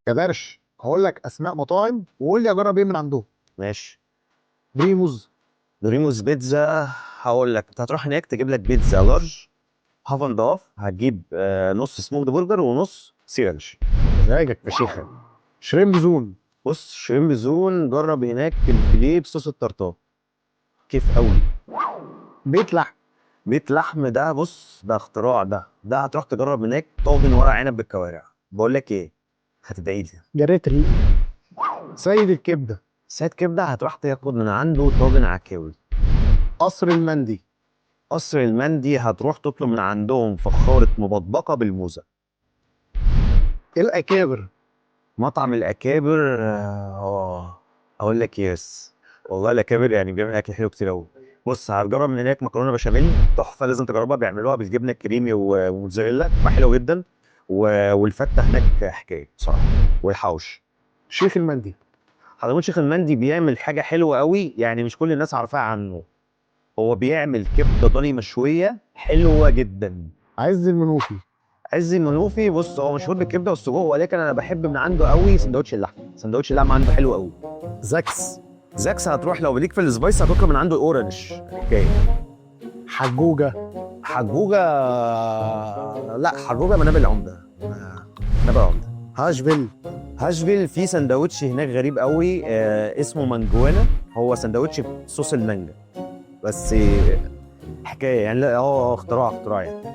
يا درش هقول لك اسماء مطاعم وقول لي اجرب ايه من عندهم. ماشي. بريموز. دوريموس بيتزا. هقول لك انت هتروح هناك تجيب لك بيتزا لارج هاف اند هاف، هتجيب نص سموكد برجر ونص سيرش. مزاجك فشيخه. شريمب زون. بص شريمب زون، جرب هناك الفيليه بصوص الطرطار، كيف قوي. بيت لحم. بيت لحم ده بص ده اختراع، ده هتروح تجرب هناك طاجن ورق عنب بالكوارع. بقول لك ايه، هتدعي لي. جريت ريق. سيد الكبده. ساعة كبده هتروح تاخد من عنده طاجن عكاوي. قصر المندي. قصر المندي هتروح تطلب من عندهم فخارة مبكبكة بالموزة. الاكابر. مطعم الأكابر أقول لك يس، والله الأكابر يعني بيعمل أكل حلو كتير أوي. بص هتجرب من هناك مكرونة بشاميل تحفة، لازم تجربها، بيعملوها بالجبنة الكريمي وموتزاريلا، بتبقى حلوة جدا. والفتة هناك حكاية بصراحة، والحوش. شيخ المندي. حضرموت شيخ المندي بيعمل حاجة حلوة أوي، يعني مش كل الناس عارفاها عنه. هو بيعمل كبدة ضاني مشوية حلوة جدا. عز المنوفي. عز المنوفي بص هو مشهور بالكبده والسجق، ولكن انا بحب من عنده قوي سندوتش اللحم، سندوتش اللحم عنده حلو قوي. زاكس. زاكس هتروح لو ليك في السبايس هتطلب من عنده الاورنج. اوكي. حجوجه. حجوجه. لا حجوجه منابع العمده. منابع العمده. هاشفيل. هاشفيل في سندوتش هناك غريب قوي اسمه مانجوانا، هو سندوتش بصوص المانجا بس. حكايه يعني، لا هو اختراع يعني.